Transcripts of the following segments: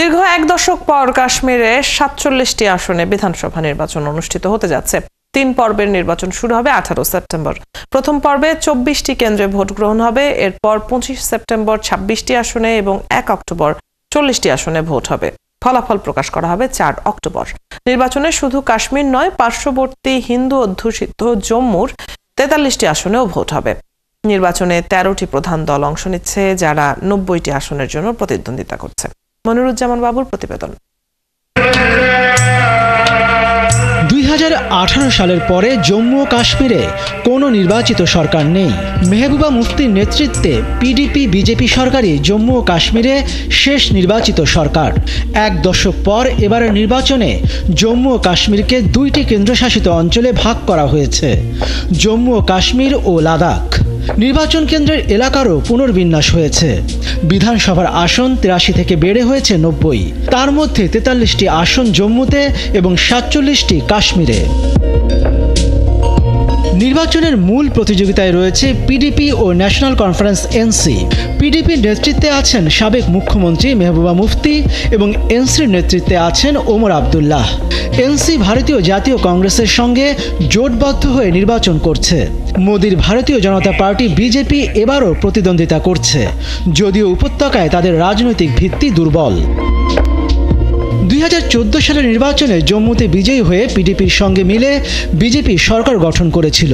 দীর্ঘ এক দশক পর কাশ্মীরে ৪৭টি আসনে বিধানসভা নির্বাচন অনুষ্ঠিত হতে যাচ্ছে। ৩ পর্বের নির্বাচন শুরু হবে ১৮ সেপ্টেম্বর। প্রথম পর্বে ২৪টি কেন্দ্রে ভোট গ্রহণ হবে। এরপর ২৫ সেপ্টেম্বর ২৬টি আসনে এবং ১ অক্টোবর ৪০টি আসনে ভোট হবে। ফলাফল প্রকাশ করা হবে ৪ অক্টোবর। নির্বাচনে শুধু কাশ্মীর নয়, পার্শ্ববর্তী হিন্দু অধ্যুষিত জম্মুর ৪৩টি আসনেও ভোট হবে। নির্বাচনে ১৩টি প্রধান দল অংশ নিচ্ছে, যারা ৯০টি আসনের জন্য প্রতিদ্বন্দ্বিতা করছে। মনিরুজ্জামান বাবুর প্রতিবেদন। ২০১৮ সালের পরে জম্মু ও কাশ্মীরে কোনো নির্বাচিত সরকার নেই। মেহবুবা মুফতির নেতৃত্বে পিডিপি বিজেপি সরকারই জম্মু ও কাশ্মীরে শেষ নির্বাচিত সরকার। এক দশক পর এবারের নির্বাচনে জম্মু ও কাশ্মীরকে ২টি কেন্দ্রশাসিত অঞ্চলে ভাগ করা হয়েছে, জম্মু ও কাশ্মীর ও লাদাখ। নির্বাচন কেন্দ্রের এলাকারও পুনর্বিন্যাস হয়েছে। বিধানসভার আসন ৮৩ থেকে বেড়ে হয়েছে ৯০। তার মধ্যে ৪৩টি আসন জম্মুতে এবং ৪৭টি কাশ্মীরে। নির্বাচনের মূল প্রতিযোগিতায় রয়েছে পিডিপি ও ন্যাশনাল কনফারেন্স এনসি। পিডিপির নেতৃত্বে আছেন সাবেক মুখ্যমন্ত্রী মেহবুবা মুফতি এবং এনসির নেতৃত্বে আছেন ওমর আবদুল্লাহ। এনসি ভারতীয় জাতীয় কংগ্রেসের সঙ্গে জোটবদ্ধ হয়ে নির্বাচন করছে। মোদির ভারতীয় জনতা পার্টি বিজেপি এবারও প্রতিদ্বন্দ্বিতা করছে, যদিও উপত্যকায় তাদের রাজনৈতিক ভিত্তি দুর্বল। ২০১৪ সালের নির্বাচনে জম্মুতে বিজয়ী হয়ে পিডিপির সঙ্গে মিলে বিজেপি সরকার গঠন করেছিল।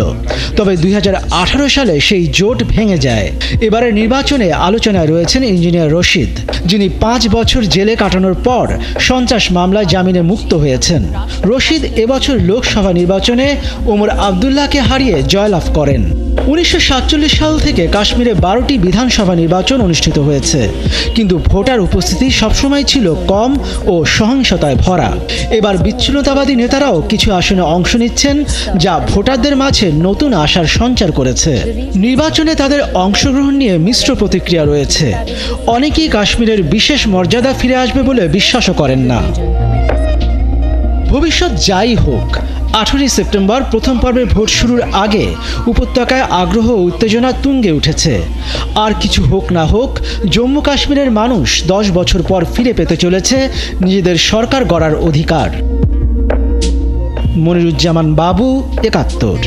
তবে ২০১৮ সালে সেই জোট ভেঙে যায়। এবারের নির্বাচনে আলোচনায় রয়েছেন ইঞ্জিনিয়ার রশিদ, যিনি ৫ বছর জেলে কাটানোর পর সন্ত্রাস মামলায় জামিনে মুক্ত হয়েছেন। রশিদ এবছর লোকসভা নির্বাচনে ওমর আবদুল্লাহকে হারিয়ে জয়লাভ করেন। ১৯৪৭ সাল থেকে কাশ্মীরে ১২টি বিধানসভা নির্বাচন অনুষ্ঠিত হয়েছে, কিন্তু ভোটার উপস্থিতি সবসময় ছিল কম ও সহিংসতায় ভরা। এবার বিচ্ছিন্নতাবাদী নেতারাও কিছু আসনে অংশ নিচ্ছেন, যা ভোটারদের মাঝে নতুন আশার সঞ্চার করেছে। নির্বাচনে তাদের অংশগ্রহণ নিয়ে মিশ্র প্রতিক্রিয়া রয়েছে। অনেকেই কাশ্মীরের বিশেষ মর্যাদা ফিরে আসবে বলে বিশ্বাসও করেন না। ভবিষ্যৎ যাই হোক, ১৮ সেপ্টেম্বর প্রথম পর্বের ভোট শুরুর আগে উপত্যকায় আগ্রহ ও উত্তেজনা তুঙ্গে উঠেছে। আর কিছু হোক না হোক, জম্মু কাশ্মীরের মানুষ ১০ বছর পর ফিরে পেতে চলেছে নিজেদের সরকার গড়ার অধিকার। মনিরুজ্জামান বাবু, ৭১।